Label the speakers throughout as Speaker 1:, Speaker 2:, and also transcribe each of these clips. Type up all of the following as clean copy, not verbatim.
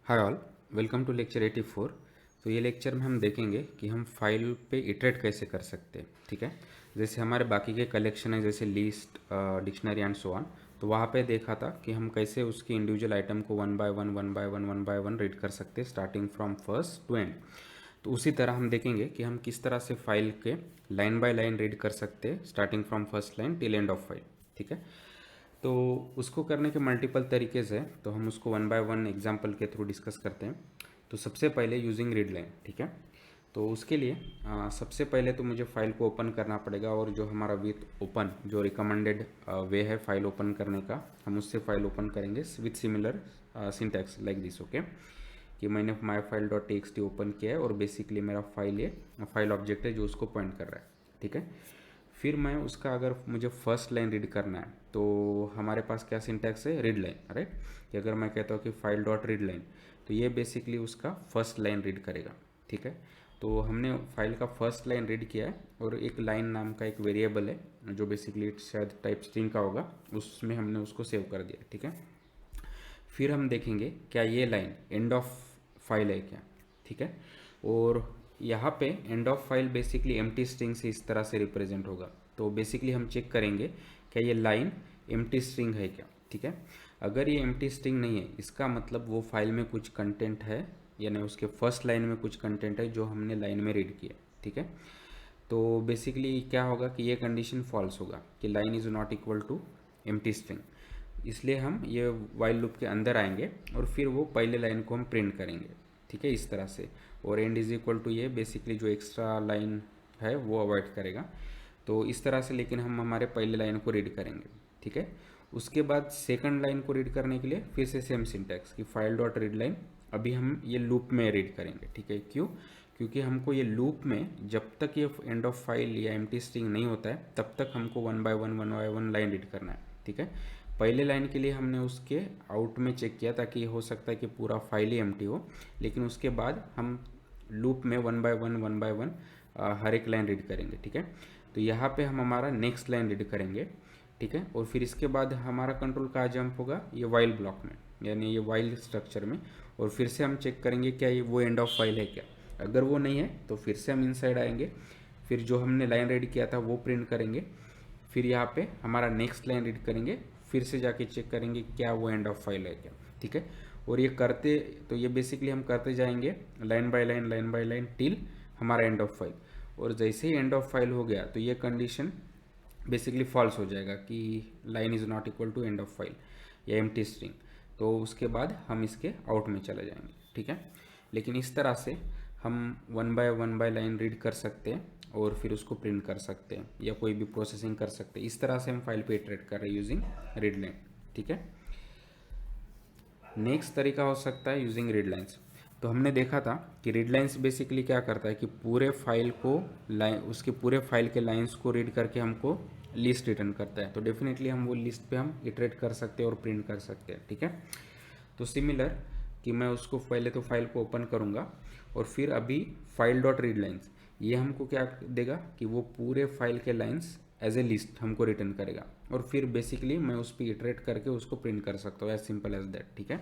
Speaker 1: Hi all, welcome to lecture 84। तो ये lecture में हम देखेंगे कि हम फाइल पे इटरेट कैसे कर सकते हैं। ठीक है, जैसे हमारे बाकी के कलेक्शन है जैसे list, dictionary and so on. तो वहाँ पे देखा था कि हम कैसे उसकी इंडिविजुअल आइटम को वन बाय वन रीड कर सकते हैं starting from first to end. तो उसी तरह हम देखेंगे कि हम किस तरह से फाइल के लाइन बाय लाइन रीड कर सकते हैं starting from first line till and of file. ठीक है, तो उसको करने के मल्टीपल तरीके से, तो हम उसको वन बाय वन एग्जांपल के थ्रू डिस्कस करते हैं। तो सबसे पहले यूजिंग रीड लाइन। ठीक है, तो उसके लिए सबसे पहले तो मुझे फाइल को ओपन करना पड़ेगा, और जो हमारा विथ ओपन जो रिकमेंडेड वे है फाइल ओपन करने का, हम उससे फाइल ओपन करेंगे with similar syntax like this. Okay, कि मैंने my file dot T open किया है और बेसिकली मेरा फाइल ये फाइल ऑब्जेक्ट है जो उसको पॉइंट कर रहा है। ठीक है, फिर मैं उसका अगर मुझे फर्स्ट लाइन रीड करना है तो हमारे पास क्या सिंटैक्स है, रीड लाइन। राइट, कि अगर मैं कहता हूँ कि फाइल डॉट रीड लाइन, तो ये बेसिकली उसका फर्स्ट लाइन रीड करेगा। ठीक है, तो हमने फाइल का फर्स्ट लाइन रीड किया है, और एक लाइन नाम का एक वेरिएबल है जो बेसिकली शायद टाइप स्ट्रिंग का होगा, उसमें हमने उसको सेव कर दिया। ठीक है, फिर हम देखेंगे क्या ये लाइन एंड ऑफ फाइल है क्या। ठीक है, और यहाँ पे and of file basically empty string से इस तरह से रिप्रेजेंट होगा। तो बेसिकली हम चेक करेंगे क्या ये लाइन एम्प्टी स्ट्रिंग है क्या। ठीक है, अगर ये एम्प्टी स्ट्रिंग नहीं है, इसका मतलब वो फाइल में कुछ कंटेंट है, यानी उसके फर्स्ट लाइन में कुछ कंटेंट है जो हमने लाइन में रीड किया। ठीक है, तो बेसिकली क्या होगा कि ये कंडीशन फॉल्स होगा कि line is not equal to empty string. इसलिए हम ये वाइल लूप के अंदर आएंगे और फिर वो पहले लाइन को हम प्रिंट करेंगे। ठीक है, इस तरह से। और एंड इज इक्वल टू ये बेसिकली जो एक्स्ट्रा लाइन है वो अवॉइड करेगा। तो इस तरह से, लेकिन हम हमारे पहले लाइन को रीड करेंगे। ठीक है, उसके बाद सेकंड लाइन को रीड करने के लिए फिर से सेम सिंटैक्स कि फाइल डॉट रीड लाइन। अभी हम ये लूप में रीड करेंगे। ठीक है, क्यों? क्योंकि हमको ये लूप में जब तक ये एंड ऑफ फाइल या एम्प्टी स्ट्रिंग नहीं होता है तब तक हमको one by one line read करना है। ठीक है, पहले लाइन के लिए हमने उसके आउट में चेक किया ताकि हो सकता है कि पूरा फाइल ही एम्प्टी हो, लेकिन उसके बाद हम लूप में वन बाय वन हर एक लाइन रीड करेंगे। ठीक है, तो यहाँ पे हम हमारा नेक्स्ट लाइन रीड करेंगे। ठीक है, और फिर इसके बाद हमारा कंट्रोल कहाँ जंप होगा, ये वाइल ब्लॉक में, यानी ये वाइल स्ट्रक्चर में। और फिर से हम चेक करेंगे क्या ये वो एंड ऑफ फाइल है क्या। अगर वो नहीं है तो फिर से हम इनसाइड आएंगे, फिर जो हमने लाइन रीड किया था वो प्रिंट करेंगे, फिर यहाँ पे हमारा नेक्स्ट लाइन रीड करेंगे, फिर से जाके चेक करेंगे क्या वो एंड ऑफ फाइल है क्या। ठीक है, और ये करते, तो ये बेसिकली हम करते जाएंगे लाइन बाय लाइन टिल हमारा एंड ऑफ फाइल। और जैसे ही एंड ऑफ फाइल हो गया तो ये कंडीशन बेसिकली फॉल्स हो जाएगा कि line is not equal to end of file या एम्प्टी स्ट्रिंग। तो उसके बाद हम इसके आउट में चले जाएंगे। ठीक है, लेकिन इस तरह से हम वन बाय लाइन रीड कर सकते हैं और फिर उसको प्रिंट कर सकते हैं या कोई भी प्रोसेसिंग कर सकते हैं। इस तरह से हम फाइल पे इटरेट कर रहे हैं यूजिंग रीड लाइन। ठीक है, नेक्स्ट तरीका हो सकता है यूजिंग रीड लाइन्स। तो हमने देखा था कि रीड लाइन्स बेसिकली क्या करता है कि पूरे फाइल को लाइन, उसके पूरे फाइल के लाइन्स को रीड करके हमको लिस्ट रिटर्न करता है। तो डेफिनेटली हम वो लिस्ट पे हम इटरेट कर सकते हैं और प्रिंट कर सकते हैं। ठीक है, तो सिमिलर कि मैं उसको पहले तो फाइल को ओपन करूँगा और फिर अभी फाइल डॉट रीड लाइन्स, ये हमको क्या देगा कि वो पूरे फाइल के लाइन्स एज ए लिस्ट हमको रिटर्न करेगा, और फिर बेसिकली मैं उस पर इटरेट करके उसको प्रिंट कर सकता हूँ, एज सिंपल एज दैट। ठीक है,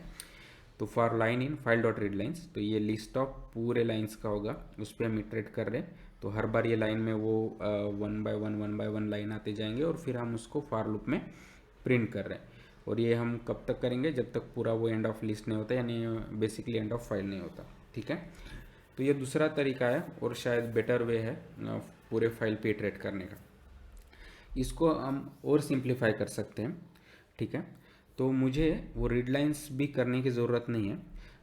Speaker 1: तो for line in file dot read lines, तो ये लिस्ट ऑफ पूरे लाइन्स का होगा, उस पर हम इटरेट कर रहे हैं। तो हर बार ये लाइन में वो वन बाय वन लाइन आते जाएंगे और फिर हम उसको फॉर लूप में प्रिंट कर रहे हैं। और ये हम कब तक करेंगे, जब तक पूरा वो एंड ऑफ लिस्ट नहीं होता, यानी बेसिकली एंड ऑफ फाइल नहीं होता। ठीक है, तो ये दूसरा तरीका है और शायद बेटर वे है पूरे फाइल पे इटरेट करने का। इसको हम और सिंप्लीफाई कर सकते हैं। ठीक है, तो मुझे वो रीड लाइंस भी करने की ज़रूरत नहीं है।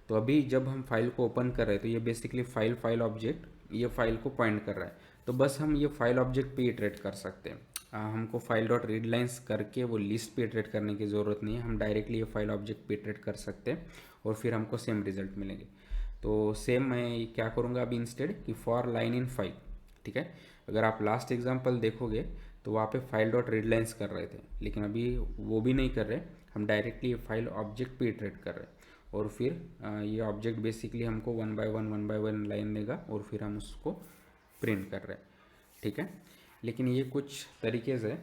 Speaker 1: तो अभी जब हम फाइल को ओपन कर रहे हैं तो ये बेसिकली फाइल ऑब्जेक्ट ये फाइल को पॉइंट कर रहा है, तो बस हम ये फाइल ऑब्जेक्ट पे इटरेट कर सकते हैं। हमको फाइल डॉट रीड लाइन्स करके वो लिस्ट पे इटरेट करने की ज़रूरत नहीं है, हम डायरेक्टली ये फाइल ऑब्जेक्ट पे इटरेट कर सकते हैं और फिर हमको सेम रिजल्ट मिलेंगे। तो सेम मैं क्या करूँगा अभी इंस्टेड कि फॉर लाइन इन फाइल। ठीक है, अगर आप लास्ट एग्जांपल देखोगे तो वहाँ पे फाइल डॉट रीड लाइन्स कर रहे थे, लेकिन अभी वो भी नहीं कर रहे, हम डायरेक्टली ये फाइल ऑब्जेक्ट पे इटरेट कर रहे हैं। और फिर ये ऑब्जेक्ट बेसिकली हमको वन बाय वन लाइन देगा और फिर हम उसको प्रिंट कर रहे हैं। ठीक है, लेकिन ये कुछ तरीके से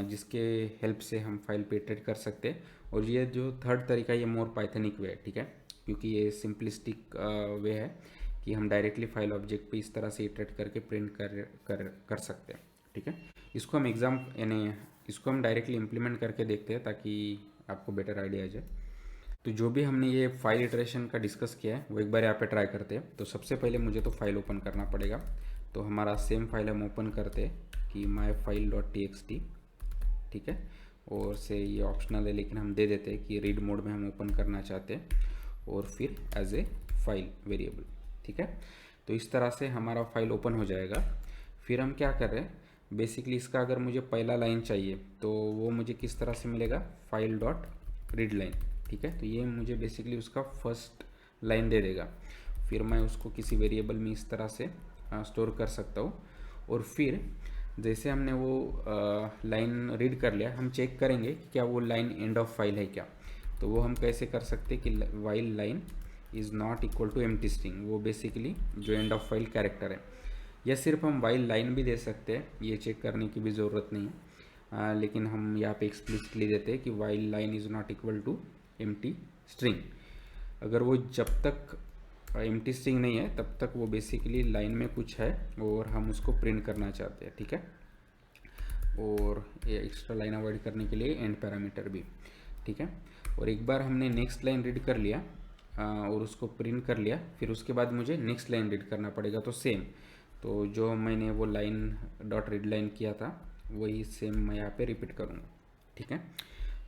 Speaker 1: जिसके हेल्प से हम फाइल पे इटरेट कर सकते हैं। और ये जो थर्ड तरीका ये मोर पाइथनिक वे है। ठीक है, क्योंकि ये सिंपलिस्टिक वे है कि हम डायरेक्टली फाइल ऑब्जेक्ट पे इस तरह से इटरेट करके प्रिंट कर सकते हैं। ठीक है, इसको हम यानी इसको हम डायरेक्टली इम्प्लीमेंट करके देखते हैं ताकि आपको बेटर आइडिया आ जाए। तो जो भी हमने ये फाइल इटरेशन का डिस्कस किया है वो एक बार यहाँ पे ट्राई करते हैं। तो सबसे पहले मुझे तो फाइल ओपन करना पड़ेगा। तो हमारा सेम फाइल हम ओपन करते हैं कि myfile.txt। ठीक है, और से ये ऑप्शनल है लेकिन हम दे देते हैं कि रीड मोड में हम ओपन करना चाहते हैं और फिर एज ए फाइल वेरिएबल। ठीक है, तो इस तरह से हमारा फाइल ओपन हो जाएगा। फिर हम क्या कर रहे हैं, बेसिकली इसका अगर मुझे पहला लाइन चाहिए तो वो मुझे किस तरह से मिलेगा, फाइल डॉट रीड लाइन। ठीक है, तो ये मुझे बेसिकली उसका फर्स्ट लाइन दे देगा। फिर मैं उसको किसी वेरिएबल में इस तरह से स्टोर कर सकता हूँ। और फिर जैसे हमने वो लाइन रीड कर लिया, हम चेक करेंगे कि क्या वो लाइन एंड ऑफ फाइल है क्या। तो वो हम कैसे कर सकते हैं कि while line is not equal to empty string, वो बेसिकली जो एंड ऑफ फाइल कैरेक्टर है। या सिर्फ हम वाइल लाइन भी दे सकते हैं, ये चेक करने की भी ज़रूरत नहीं है। लेकिन हम यहाँ पे एक्सप्लिसिटली देते हैं कि while line is not equal to empty string. अगर वो जब तक एम्प्टी स्ट्रिंग नहीं है तब तक वो बेसिकली लाइन में कुछ है और हम उसको प्रिंट करना चाहते हैं। ठीक है, और ये एक्स्ट्रा लाइन अवॉइड करने के लिए एंड पैरामीटर भी। ठीक है, और एक बार हमने नेक्स्ट लाइन रीड कर लिया और उसको प्रिंट कर लिया, फिर उसके बाद मुझे नेक्स्ट लाइन रीड करना पड़ेगा। तो सेम, तो जो मैंने वो लाइन डॉट रीड लाइन किया था वही सेम मैं यहाँ पे रिपीट करूँगा। ठीक है,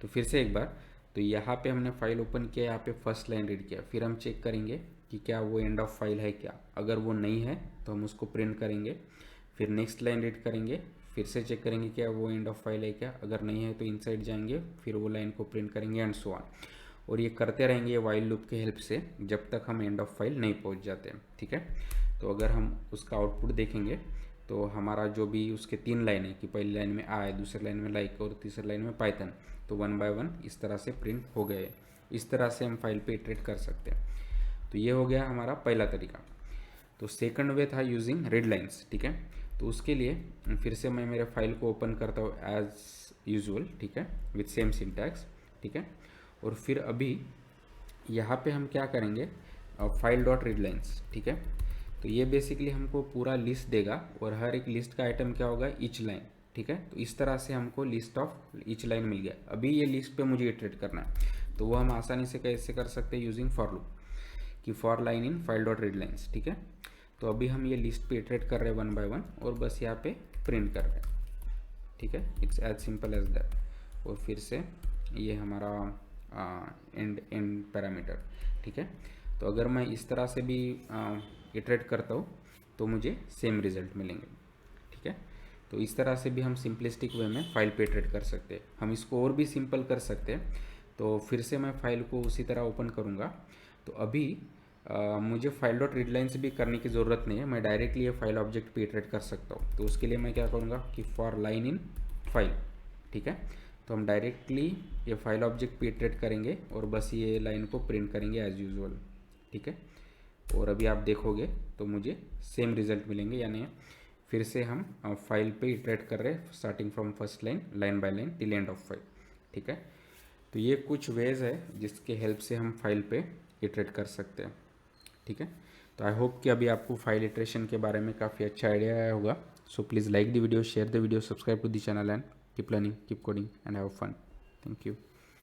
Speaker 1: तो फिर से एक बार, तो यहाँ पे हमने फाइल ओपन किया, यहाँ पे फर्स्ट लाइन रीड किया। फिर हम चेक करेंगे कि क्या वो एंड ऑफ फाइल है क्या। अगर वो नहीं है तो हम उसको प्रिंट करेंगे। फिर नेक्स्ट लाइन रीड करेंगे, फिर से चेक करेंगे क्या वो एंड ऑफ फाइल है क्या। अगर नहीं है तो इनसाइड जाएंगे, फिर वो लाइन को प्रिंट करेंगे एंड सो ऑन। और ये करते रहेंगे वाइल लूप के हेल्प से जब तक हम एंड ऑफ फाइल नहीं पहुंच जाते। ठीक है, तो अगर हम उसका आउटपुट देखेंगे तो हमारा जो भी उसके 3 लाइन है कि पहली लाइन में आई, दूसरी लाइन में लाइक और तीसरी लाइन में पाइथन, तो 1 बाय 1 इस तरह से प्रिंट हो गए। इस तरह से हम फाइल पे इटरेट कर सकते हैं। तो ये हो गया हमारा पहला तरीका। तो सेकंड वे था यूजिंग रीड लाइन्स। ठीक है, तो उसके लिए फिर से मैं मेरे फाइल को ओपन करता हूँ एज यूजुअल। ठीक है, विथ सेम सिंटैक्स। ठीक है, और फिर अभी यहाँ पे हम क्या करेंगे, फाइल डॉट रीड लाइन्स। ठीक है, तो ये बेसिकली हमको पूरा लिस्ट देगा और हर एक लिस्ट का आइटम क्या होगा, ईच लाइन। ठीक है, तो इस तरह से हमको लिस्ट ऑफ ईच लाइन मिल गया। अभी ये लिस्ट पे मुझे इटरेट करना है, तो वो हम आसानी से कैसे कर सकते हैं, यूजिंग फॉर लूप कि for line in file dot read lines. ठीक है, तो अभी हम ये लिस्ट पे इटरेट कर रहे हैं 1 बाय 1 और बस यहाँ पे प्रिंट कर रहे हैं। ठीक है, it's as simple as that. और फिर से ये हमारा एंड पैरामीटर। ठीक है, तो अगर मैं इस तरह से भी इटरेट करता हूँ तो मुझे सेम रिजल्ट मिलेंगे। ठीक है, तो इस तरह से भी हम सिंपलिस्टिक वे में फाइल पे इटरेट कर सकते हैं। हम इसको और भी सिंपल कर सकते हैं। तो फिर से मैं फाइल को उसी तरह ओपन करूँगा। तो अभी मुझे फाइल डॉट रीड लाइन से भी करने की ज़रूरत नहीं है, मैं डायरेक्टली ये फाइल ऑब्जेक्ट पे इटरेट कर सकता हूँ। तो उसके लिए मैं क्या करूँगा कि फॉर लाइन इन फाइल। ठीक है, तो हम डायरेक्टली ये फाइल ऑब्जेक्ट पे इटरेट करेंगे और बस ये लाइन को प्रिंट करेंगे एज यूजुअल। ठीक है, और अभी आप देखोगे तो मुझे सेम रिजल्ट मिलेंगे, यानी फिर से हम फाइल पे इटरेट कर रहे हैं starting from first line, line by line till and of file. ठीक है, तो ये कुछ वेज है जिसके हेल्प से हम फाइल पे इटरेट कर सकते हैं। ठीक है, तो आई होप कि अभी आपको फाइल इटरेशन के बारे में काफ़ी अच्छा आइडिया आया होगा। So please like the video, share the video, subscribe to the channel and keep learning, keep coding and have fun. Thank you.